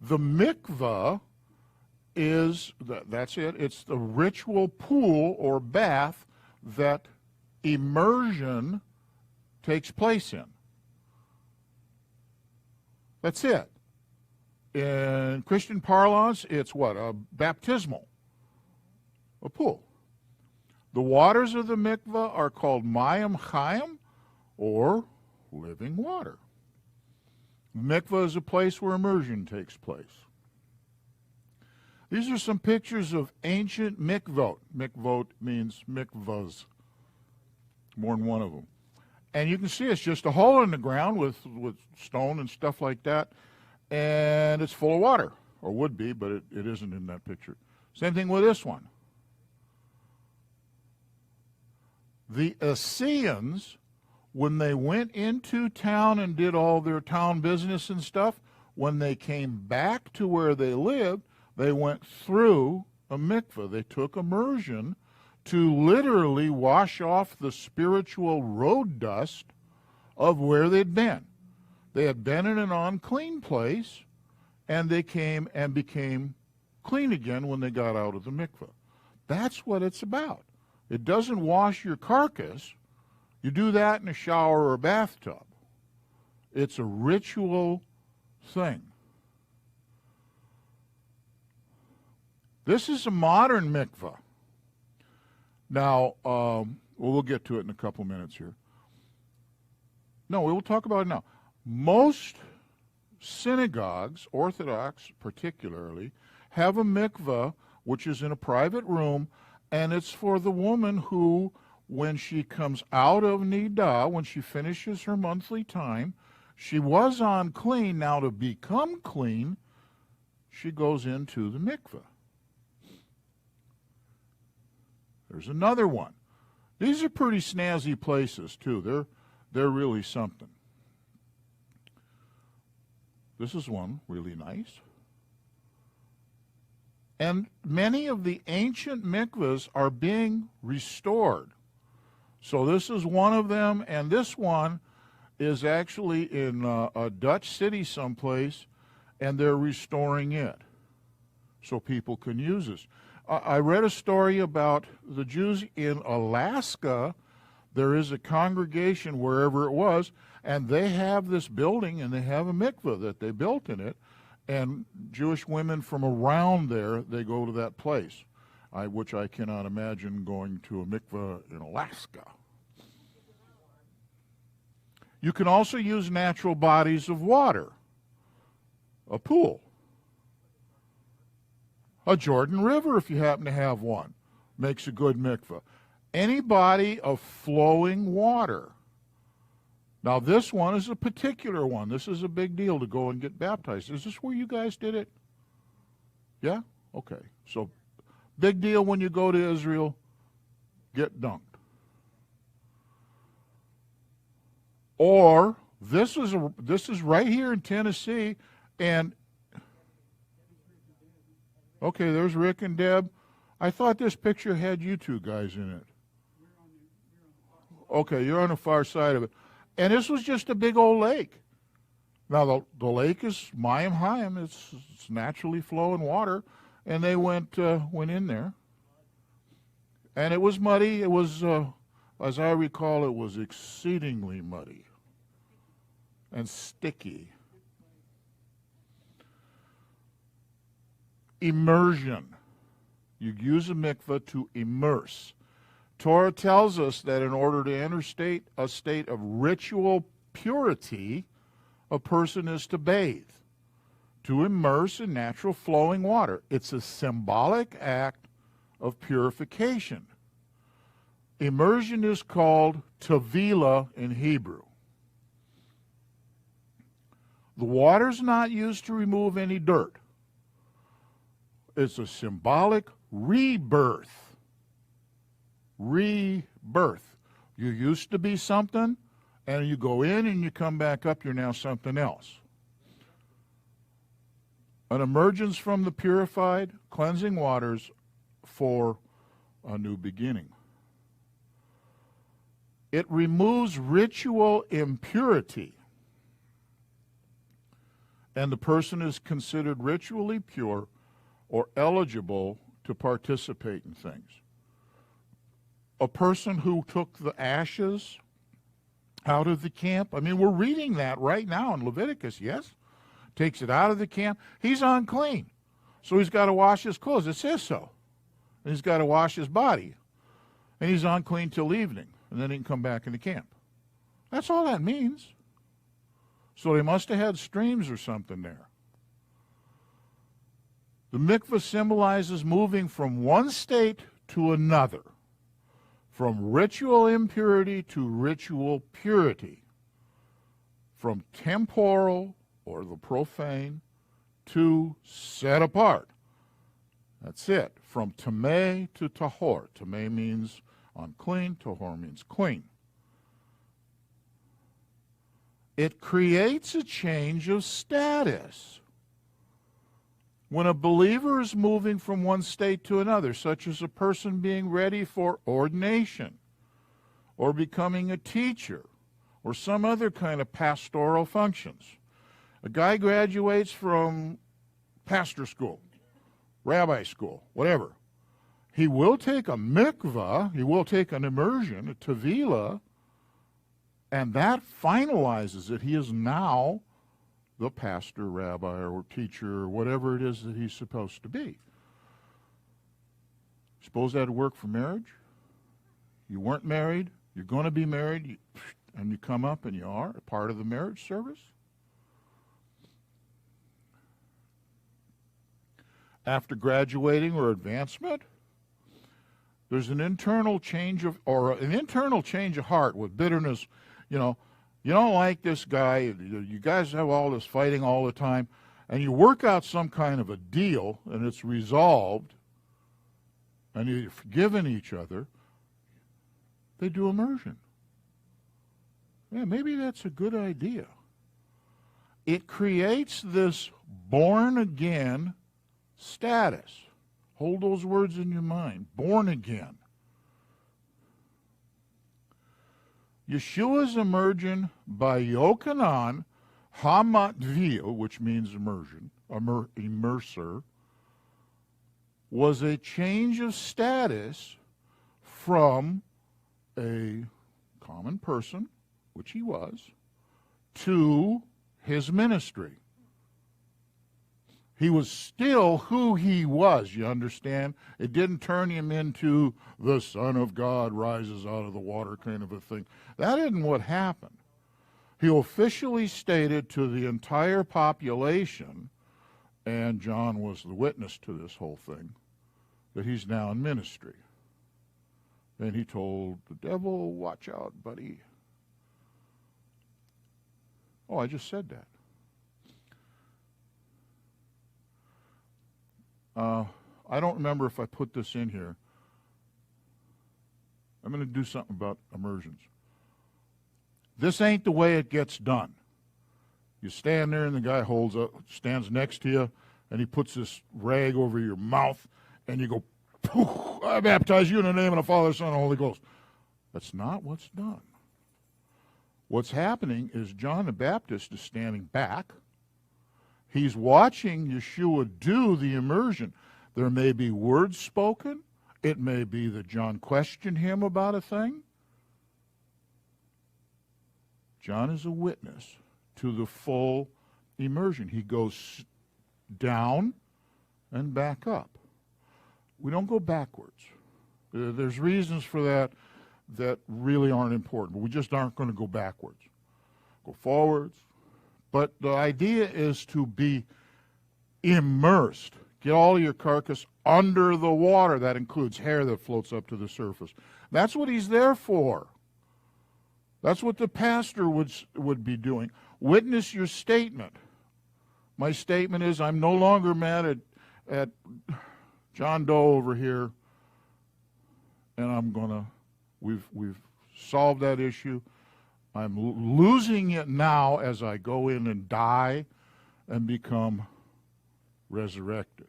The mikvah is, that's it, it's the ritual pool or bath that immersion takes place in. That's it. In Christian parlance, it's what? A baptismal, a pool. The waters of the mikvah are called mayim chayim, or living water. Mikvah is a place where immersion takes place. These are some pictures of ancient mikvot. Mikvot means mikvahs, more than one of them. And you can see it's just a hole in the ground with stone and stuff like that, and it's full of water, or would be, but it isn't in that picture. Same thing with this one. The Assyrians, when they went into town and did all their town business and stuff, when they came back to where they lived, they went through a mikveh. They took immersion to literally wash off the spiritual road dust of where they'd been. They had been in an unclean place, and they came and became clean again when they got out of the mikveh. That's what it's about. It doesn't wash your carcass. You do that in a shower or a bathtub. It's a ritual thing. This is a modern mikveh. Now, we'll get to it in a couple minutes here. No, we will talk about it now. Most synagogues, Orthodox particularly, have a mikveh which is in a private room, and it's for the woman who, when she comes out of Nidah, when she finishes her monthly time, she was unclean. Now to become clean, she goes into the mikveh. There's another one. These are pretty snazzy places, too. They're really something. This is one really nice. And many of the ancient mikvahs are being restored. So this is one of them, and this one is actually in a Dutch city someplace, and they're restoring it so people can use this. I read a story about the Jews in Alaska. There is a congregation, wherever it was, and they have this building, and they have a mikveh that they built in it, and Jewish women from around there, they go to that place, which I cannot imagine going to a mikveh in Alaska. You can also use natural bodies of water, a pool. A Jordan River, if you happen to have one, makes a good mikveh. Any body of flowing water. Now, this one is a particular one. This is a big deal to go and get baptized. Is this where you guys did it? Yeah? Okay. So, big deal when you go to Israel, get dunked. Or, this is right here in Tennessee, and okay, there's Rick and Deb. I thought this picture had you two guys in it. Okay, you're on the far side of it. And this was just a big old lake. Now, the lake is Mayim Hayim. It's naturally flowing water. And they went in there. And it was muddy. It was, as I recall, it was exceedingly muddy and sticky. Immersion. You use a mikveh to immerse. Torah tells us that in order to enter a state of ritual purity, a person is to bathe, to immerse in natural flowing water. It's a symbolic act of purification. Immersion is called tevilah in Hebrew. The water's not used to remove any dirt. It's a symbolic rebirth. Rebirth. You used to be something, and you go in and you come back up, you're now something else. An emergence from the purified, cleansing waters for a new beginning. It removes ritual impurity. and the person is considered ritually pure or eligible to participate in things. A person who took the ashes out of the camp, I mean, we're reading that right now in Leviticus, yes? Takes it out of the camp, he's unclean. So he's got to wash his clothes. It says so. And he's got to wash his body. And he's unclean till evening. And then he can come back into camp. That's all that means. So they must have had streams or something there. The mikvah symbolizes moving from one state to another, from ritual impurity to ritual purity, from temporal or the profane to set apart. That's it. From tameh to tahor. Tameh means unclean, tahor means clean. It creates a change of status. When a believer is moving from one state to another, such as a person being ready for ordination, or becoming a teacher, or some other kind of pastoral functions. A guy graduates from pastor school, rabbi school, whatever. He will take a mikvah, he will take an immersion, a tevilah, and that finalizes it. He is now the pastor, rabbi, or teacher, or whatever it is that he's supposed to be. Suppose that would work for marriage? You weren't married, you're going to be married, and you come up and you are a part of the marriage service? After graduating or advancement, there's an internal change of, or an internal change of heart with bitterness. You know, you don't like this guy, you guys have all this fighting all the time, and you work out some kind of a deal, and it's resolved, and you've forgiven each other. They do immersion. Yeah, maybe that's a good idea. It creates this born-again status. Hold those words in your mind. Born again. Yeshua's immersion by Yochanan HaMatvil, which means immersion, immerser, was a change of status from a common person, which he was, to his ministry. He was still who he was, you understand? It didn't turn him into the Son of God rises out of the water kind of a thing. That isn't what happened. He officially stated to the entire population, and John was the witness to this whole thing, that he's now in ministry. And he told the devil, watch out, buddy. Oh, I just said that. I don't remember if I put this in here. I'm going to do something about immersions. This ain't the way it gets done. You stand there and the guy stands next to you, and he puts this rag over your mouth, and you go, poof, I baptize you in the name of the Father, Son, and Holy Ghost. That's not what's done. What's happening is John the Baptist is standing back. He's watching Yeshua do the immersion. There may be words spoken. It may be that John questioned him about a thing. John is a witness to the full immersion. He goes down and back up. We don't go backwards. There's reasons for that that really aren't important, but we just aren't going to go backwards. Go forwards. But the idea is to be immersed. Get all of your carcass under the water. That includes hair that floats up to the surface. That's what he's there for. That's what the pastor would be doing. Witness your statement. My statement is I'm no longer mad at John Doe over here, and we've solved that issue. I'm losing it now as I go in and die and become resurrected.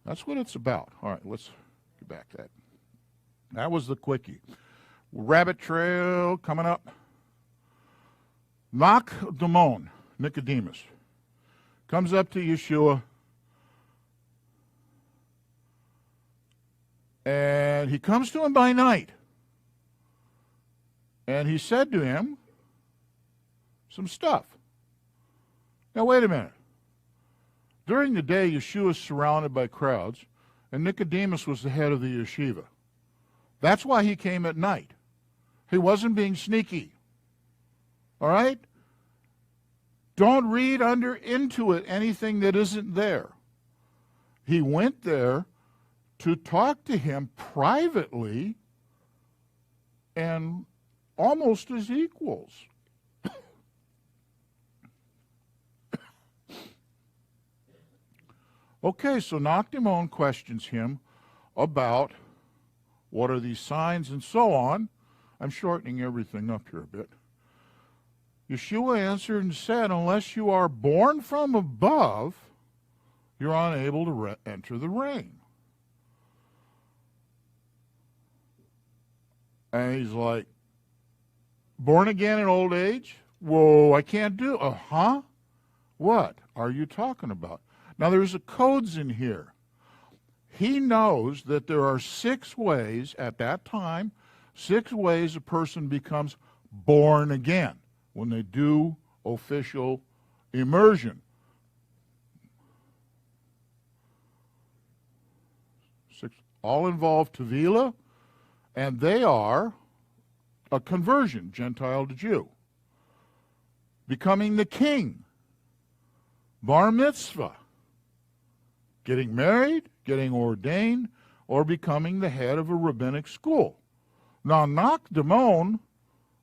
That's what it's about. All right, let's get back to that. That was the quickie. Rabbit trail coming up. Knock Damon, Nicodemus. Comes up to Yeshua, and he comes to him by night. And he said to him some stuff. Now, wait a minute. During the day, Yeshua is surrounded by crowds, and Nicodemus was the head of the yeshiva. That's why he came at night. He wasn't being sneaky. All right? Don't read into it anything that isn't there. He went there to talk to him privately and almost as equals. Okay, so Noctimon questions him about what are these signs and so on. I'm shortening everything up here a bit. Yeshua answered and said, unless you are born from above, you're unable to enter the reign. And he's like, born again in old age? Whoa, I can't do it. What are you talking about? Now, there's a codes in here. He knows that there are 6 ways at that time, 6 ways a person becomes born again when they do official immersion. 6 all involve Tevilah, and they are a conversion, Gentile to Jew. Becoming the king, bar mitzvah, getting married, getting ordained, or becoming the head of a rabbinic school. Now, Noctimon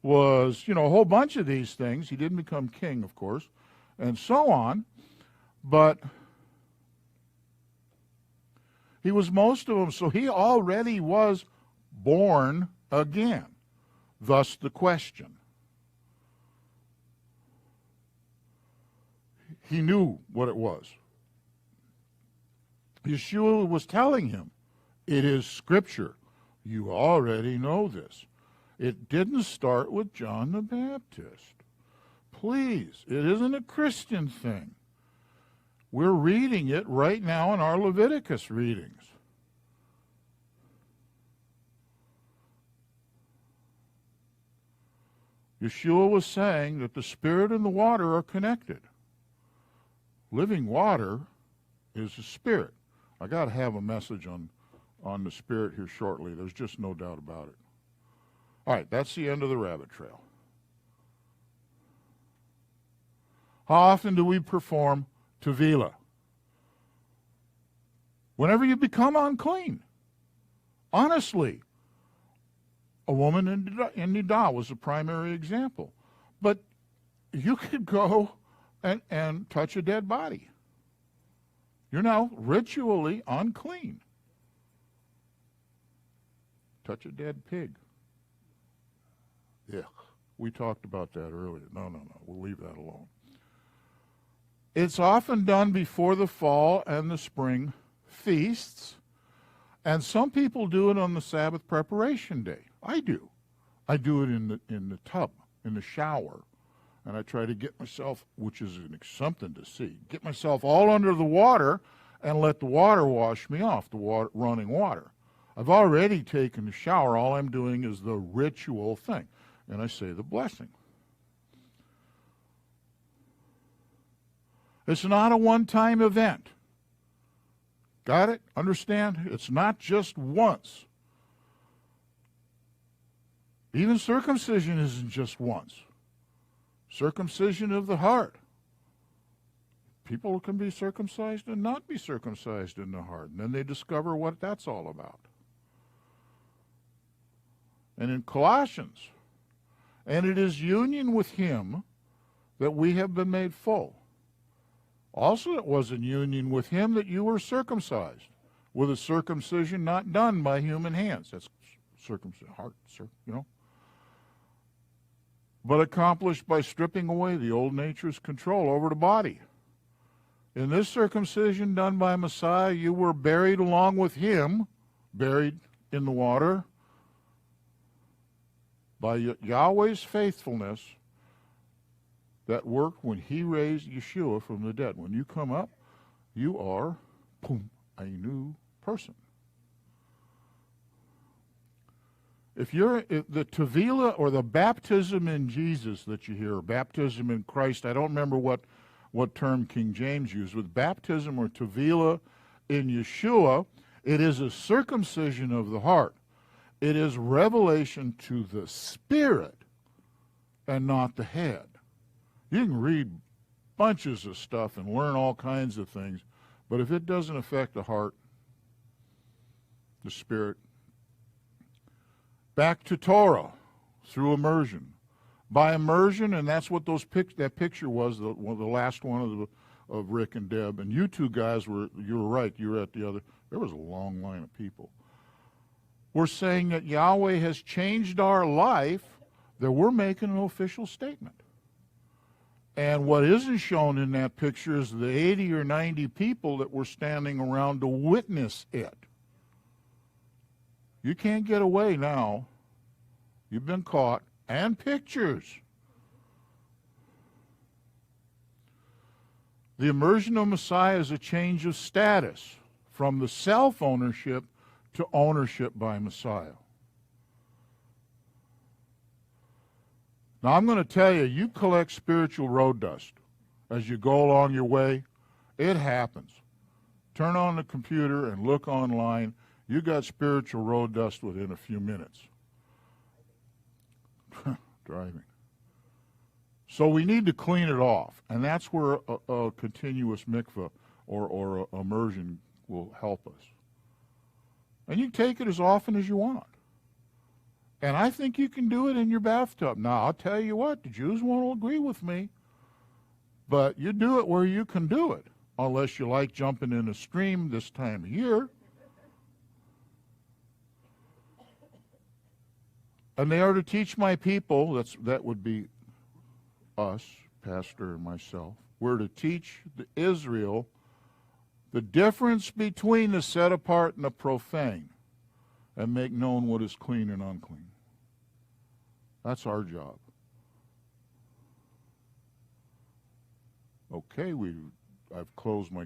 was, a whole bunch of these things. He didn't become king, of course, and so on, but he was most of them, so he already was born again. Thus the question. He knew what it was. Yeshua was telling him, it is Scripture. You already know this. It didn't start with John the Baptist. Please, it isn't a Christian thing. We're reading it right now in our Leviticus readings. Yeshua was saying that the Spirit and the water are connected. Living water is the Spirit. I got to have a message on the Spirit here shortly. There's just no doubt about it. All right, that's the end of the rabbit trail. How often do we perform Tevilah? Whenever you become unclean. Honestly. A woman in Nidah was a primary example. But you could go and touch a dead body. You're now ritually unclean. Touch a dead pig. Yeah, we talked about that earlier. No, we'll leave that alone. It's often done before the fall and the spring feasts, and some people do it on the Sabbath preparation day. I do. I do it in the tub, in the shower, and I try to get myself, which is something to see, get myself all under the water and let the water wash me off, running water. I've already taken the shower. All I'm doing is the ritual thing, and I say the blessing. It's not a one-time event. Got it? Understand? It's not just once. Even circumcision isn't just once. Circumcision of the heart. People can be circumcised and not be circumcised in the heart, and then they discover what that's all about. And in Colossians, and it is union with him that we have been made full. Also it was in union with him that you were circumcised, with a circumcision not done by human hands. That's circumcision, heart, but accomplished by stripping away the old nature's control over the body. In this circumcision done by Messiah, you were buried along with him, buried in the water, by Yahweh's faithfulness, that worked when he raised Yeshua from the dead. When you come up, you are, boom, a new person. If the Tevila or the baptism in Jesus that you hear, or baptism in Christ, I don't remember what term King James used, with baptism or Tevila in Yeshua, it is a circumcision of the heart. It is revelation to the Spirit and not the head. You can read bunches of stuff and learn all kinds of things, but if it doesn't affect the heart, the Spirit, back to Torah through immersion. By immersion, and that's what that picture was, the last one of Rick and Deb. And you two guys you were right, you were at the other. There was a long line of people. We're saying that Yahweh has changed our life, that we're making an official statement. And what isn't shown in that picture is the 80 or 90 people that were standing around to witness it. You can't get away now. You've been caught. And pictures. The immersion of Messiah is a change of status from the self-ownership to ownership by Messiah. Now I'm going to tell you, you collect spiritual road dust as you go along your way. It happens. Turn on the computer and look online. You got spiritual road dust within a few minutes. Driving. So we need to clean it off, and that's where a continuous mikvah or immersion will help us. And you take it as often as you want. And I think you can do it in your bathtub. Now, I'll tell you what, the Jews won't agree with me, but you do it where you can do it, unless you like jumping in a stream this time of year. And they are to teach my people, that would be us, Pastor and myself, we're to teach Israel the difference between the set apart and the profane, and make known what is clean and unclean. That's our job. Okay, I've closed my